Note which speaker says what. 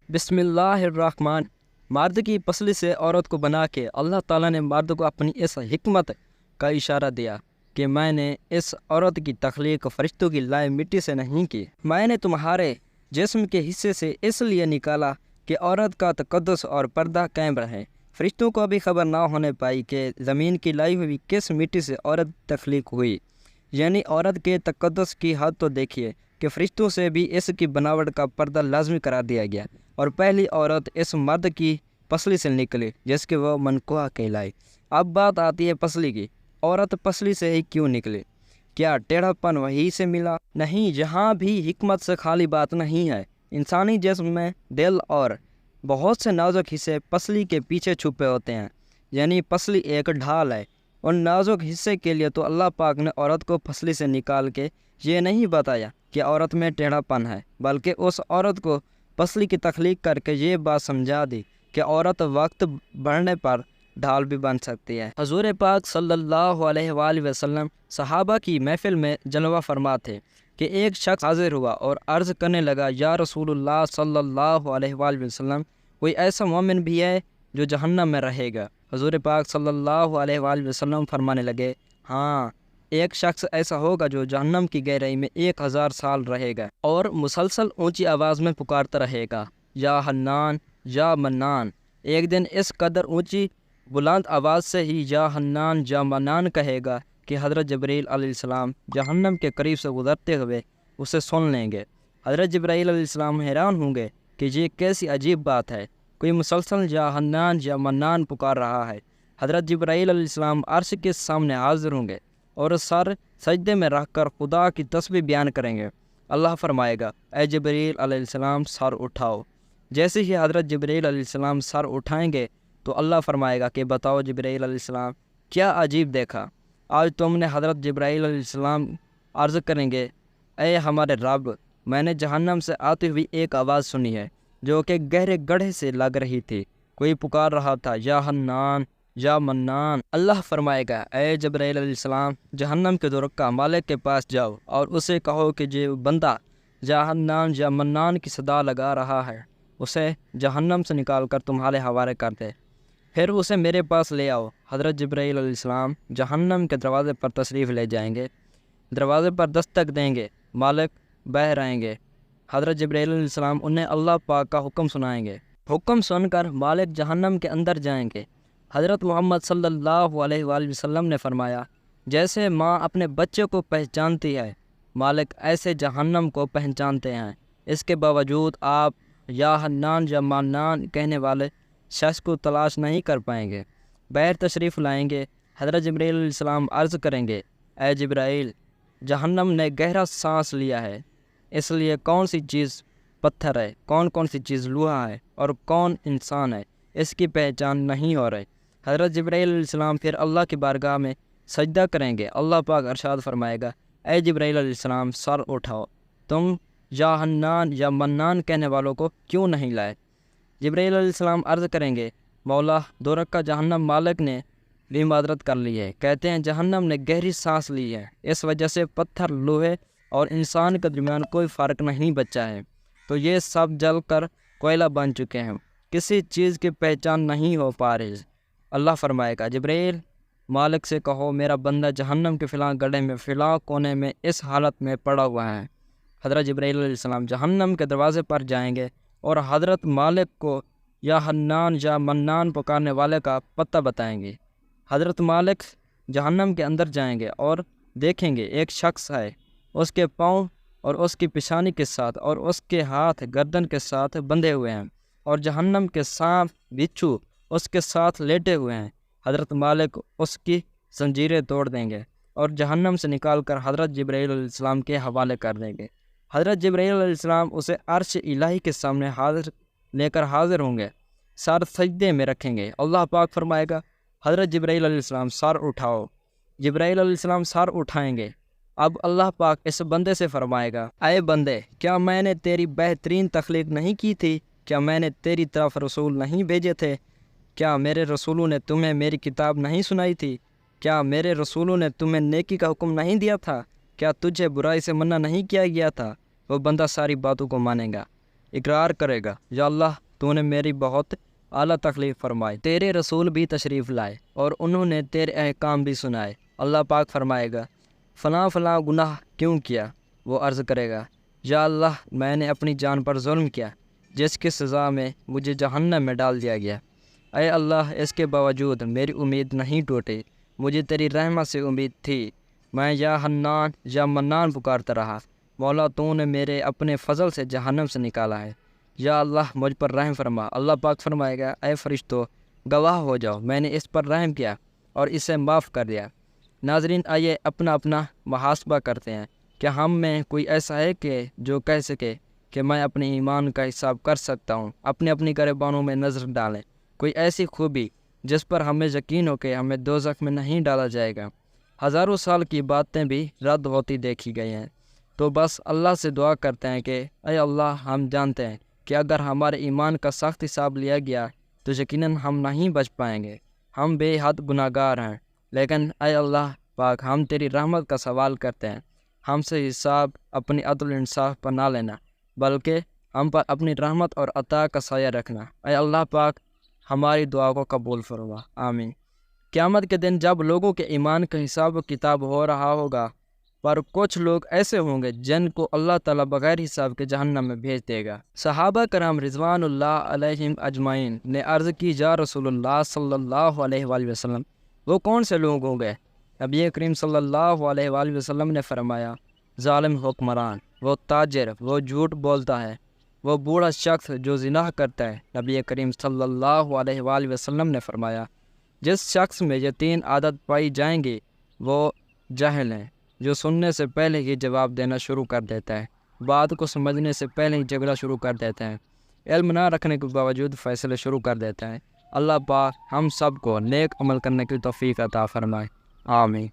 Speaker 1: بسم اللہ الرحمن۔ مرد کی پسلی سے عورت کو بنا کے اللہ تعالیٰ نے مرد کو اپنی اس حکمت کا اشارہ دیا کہ میں نے اس عورت کی تخلیق فرشتوں کی لائے مٹی سے نہیں کی، میں نے تمہارے جسم کے حصے سے اس لیے نکالا کہ عورت کا تقدس اور پردہ قائم رہے۔ فرشتوں کو بھی خبر نہ ہونے پائی کہ زمین کی لائی ہوئی کس مٹی سے عورت تخلیق ہوئی، یعنی عورت کے تقدس کی حد تو دیکھیے کہ فرشتوں سے بھی اس کی بناوٹ کا پردہ لازمی قرار دیا گیا، اور پہلی عورت اس مرد کی پسلی سے نکلی جس کے وہ منقوہ کہلائی۔ اب بات آتی ہے پسلی کی۔ عورت پسلی سے ہی کیوں نکلی؟ کیا ٹیڑھا پن وہی سے ملا؟ نہیں، جہاں بھی حکمت سے خالی بات نہیں ہے۔ انسانی جسم میں دل اور بہت سے نازک حصے پسلی کے پیچھے چھپے ہوتے ہیں، یعنی پسلی ایک ڈھال ہے۔ ان نازک حصے کے لیے تو اللہ پاک نے عورت کو پسلی سے نکال کے یہ نہیں بتایا کہ عورت میں ٹیڑھا پن ہے، بلکہ اس عورت کو پسلی کی تخلیق کر کے یہ بات سمجھا دی کہ عورت وقت بڑھنے پر ڈھال بھی بن سکتی ہے۔ حضور پاک صلی اللہ علیہ وآلہ وسلم صحابہ کی محفل میں جلوہ فرما تھے کہ ایک شخص حاضر ہوا اور عرض کرنے لگا، یا رسول اللہ صلی اللہ علیہ وآلہ وسلم، کوئی ایسا مومن بھی ہے جو جہنم میں رہے گا؟ حضور پاک صلی اللہ علیہ وآلہ وسلم فرمانے لگے، ہاں، ایک شخص ایسا ہوگا جو جہنم کی گہرائی میں 1000 سال رہے گا اور مسلسل اونچی آواز میں پکارتا رہے گا، یا حنان یا منان۔ ایک دن اس قدر اونچی بلند آواز سے ہی یا حنان یا منان کہے گا کہ حضرت جبرائیل علیہ السلام جہنم کے قریب سے گزرتے ہوئے اسے سن لیں گے۔ حضرت جبرائیل علیہ السلام حیران ہوں گے کہ یہ کیسی عجیب بات ہے، کوئی مسلسل یا حنان یا منان پکار رہا ہے۔ حضرت جبرائیل علیہ السلام عرش کے سامنے حاضر ہوں گے اور سر سجدے میں رکھ کر خدا کی تسبیح بیان کریں گے۔ اللہ فرمائے گا، اے جبرائیل علیہ السلام سر اٹھاؤ۔ جیسے ہی حضرت جبرائیل علیہ السلام سر اٹھائیں گے تو اللہ فرمائے گا کہ بتاؤ جبرائیل علیہ السلام، کیا عجیب دیکھا؟ آج تم نے حضرت جبرائیل علیہ السلام عرض کریں گے، اے ہمارے رب، میں نے جہنم سے آتی ہوئی ایک آواز سنی ہے جو کہ گہرے گڑھے سے لگ رہی تھی، کوئی پکار رہا تھا، یا حنان یا منان۔ اللہ فرمائے گا، اے جبرائیل علیہ السلام، جہنم کے درکا مالک کے پاس جاؤ اور اسے کہو کہ جو بندہ یا حنان یا منان کی صدا لگا رہا ہے اسے جہنم سے نکال کر تمہارے حوالے کر دے، پھر اسے میرے پاس لے آؤ۔ حضرت جبرائیل علیہ السلام جہنم کے دروازے پر تشریف لے جائیں گے، دروازے پر دستک دیں گے، مالک بہہ رہیں گے۔ حضرت جبرائیل علیہ السلام انہیں اللہ پاک کا حکم سنائیں گے، حکم سن کر مالک جہنم کے اندر جائیں گے۔ حضرت محمد صلی اللہ علیہ وآلہ وسلم نے فرمایا، جیسے ماں اپنے بچے کو پہچانتی ہے، مالک ایسے جہنم کو پہچانتے ہیں۔ اس کے باوجود آپ یا حنان یا منان کہنے والے شخص کو تلاش نہیں کر پائیں گے۔ باہر تشریف لائیں گے، حضرت جبرائیل علیہ السلام عرض کریں گے، اے جبرائیل، جہنم نے گہرا سانس لیا ہے، اس لیے کون سی چیز پتھر ہے، کون سی چیز لوہا ہے اور کون انسان ہے، اس کی پہچان نہیں ہو رہی۔ حضرت جبرائیل علیہ السلام پھر اللہ کی بارگاہ میں سجدہ کریں گے۔ اللہ پاک ارشاد فرمائے گا، اے جبرائیل علیہ السلام سر اٹھاؤ، تم یا حنان یا منان کہنے والوں کو کیوں نہیں لائے؟ جبرائیل علیہ السلام عرض کریں گے، مولا، دو رکعہ جہنم مالک نے بھی معذرت کر لی ہے، کہتے ہیں جہنم نے گہری سانس لی ہے، اس وجہ سے پتھر، لوہے اور انسان کے درمیان کوئی فرق نہیں بچا ہے، تو یہ سب جل کر کوئلہ بن چکے ہیں، کسی چیز کی پہچان نہیں ہو پا رہی۔ اللہ فرمائے گا، جبرائیل، مالک سے کہو میرا بندہ جہنم کے فلاں گڑھے میں فلاں کونے میں اس حالت میں پڑا ہوا ہے۔ حضرت جبرائیل علیہ السلام جہنم کے دروازے پر جائیں گے اور حضرت مالک کو یا حنان یا منان پکارنے والے کا پتہ بتائیں گے۔ حضرت مالک جہنم کے اندر جائیں گے اور دیکھیں گے ایک شخص ہے، اس کے پاؤں اور اس کی پیشانی کے ساتھ اور اس کے ہاتھ گردن کے ساتھ بندھے ہوئے ہیں، اور جہنم کے سانپ بچھو اس کے ساتھ لیٹے ہوئے ہیں۔ حضرت مالک اس کی زنجیریں توڑ دیں گے اور جہنم سے نکال کر حضرت جبرائیل علیہ السلام کے حوالے کر دیں گے۔ حضرت جبرائیل علیہ السلام اسے عرش الہی کے سامنے حاضر ہوں گے، سر سجدے میں رکھیں گے۔ اللہ پاک فرمائے گا، حضرت جبرائیل علیہ السلام سر اٹھاؤ۔ جبرائیل علیہ السلام سر اٹھائیں گے۔ اب اللہ پاک اس بندے سے فرمائے گا، اے بندے، کیا میں نے تیری بہترین تخلیق نہیں کی تھی؟ کیا میں نے تیری طرف رسول نہیں بھیجے تھے؟ کیا میرے رسولوں نے تمہیں میری کتاب نہیں سنائی تھی؟ کیا میرے رسولوں نے تمہیں نیکی کا حکم نہیں دیا تھا؟ کیا تجھے برائی سے منع نہیں کیا گیا تھا؟ وہ بندہ ساری باتوں کو مانے گا، اقرار کرے گا یا اللہ تو نے میری بہت اعلیٰ تکلیف فرمائی، تیرے رسول بھی تشریف لائے اور انہوں نے تیرے احکام بھی سنائے۔ اللہ پاک فرمائے گا فلاں فلاں گناہ کیوں کیا؟ وہ عرض کرے گا یا اللہ میں نے اپنی جان پر ظلم کیا جس کی سزا میں مجھے جہنم میں ڈال دیا گیا۔ اے اللہ اس کے باوجود میری امید نہیں ٹوٹی، مجھے تیری رحمت سے امید تھی، میں یا حنان یا منان پکارتا رہا، مولا تو نے میرے اپنے فضل سے جہنم سے نکالا ہے، یا اللہ مجھ پر رحم فرما۔ اللہ پاک فرمائے گا اے فرشتوں گواہ ہو جاؤ میں نے اس پر رحم کیا اور اسے معاف کر دیا۔ ناظرین آئیے اپنا اپنا محاسبہ کرتے ہیں، کیا ہم میں کوئی ایسا ہے کہ جو کہہ سکے کہ میں اپنے ایمان کا حساب کر سکتا ہوں؟ اپنے اپنی گریبانوں میں نظر ڈالیں، کوئی ایسی خوبی جس پر ہمیں یقین ہو کہ ہمیں دوزخ میں نہیں ڈالا جائے گا۔ ہزاروں سال کی باتیں بھی رد ہوتی دیکھی گئی ہیں، تو بس اللہ سے دعا کرتے ہیں کہ اے اللہ ہم جانتے ہیں کہ اگر ہمارے ایمان کا سخت حساب لیا گیا تو یقیناً ہم نہیں بچ پائیں گے، ہم بے حد گناہ گار ہیں، لیکن اے اللہ پاک ہم تیری رحمت کا سوال کرتے ہیں، ہم سے حساب اپنی عدل و انصاف پر نہ لینا بلکہ ہم پر اپنی رحمت اور عطا کا سایہ رکھنا۔ اے اللہ پاک ہماری دعا کو قبول فرما، آمین۔ قیامت کے دن جب لوگوں کے ایمان کا حساب و کتاب ہو رہا ہوگا، پر کچھ لوگ ایسے ہوں گے جن کو اللہ تعالیٰ بغیر حساب کے جہنم میں بھیج دے گا۔ صحابہ کرام رضوان اللہ علیہم اجمعین نے عرض کی یا رسول اللہ صلی اللہ علیہ وآلہ وسلم وہ کون سے لوگ ہوں گے؟ نبی کریم صلی اللہ علیہ وآلہ وسلم نے فرمایا ظالم حکمران، وہ تاجر، وہ جھوٹ بولتا ہے، وہ بوڑھا شخص جو زنا کرتا ہے۔ نبی کریم صلی اللہ علیہ وآلہ وسلم نے فرمایا جس شخص میں یہ تین عادت پائی جائیں گی وہ جاہل ہیں، جو سننے سے پہلے ہی جواب دینا شروع کر دیتا ہے، بات کو سمجھنے سے پہلے ہی جھگڑا شروع کر دیتا ہے، علم نہ رکھنے کے باوجود فیصلے شروع کر دیتا ہے۔ اللہ پاک ہم سب کو نیک عمل کرنے کی توفیق عطا فرمائے، آمین۔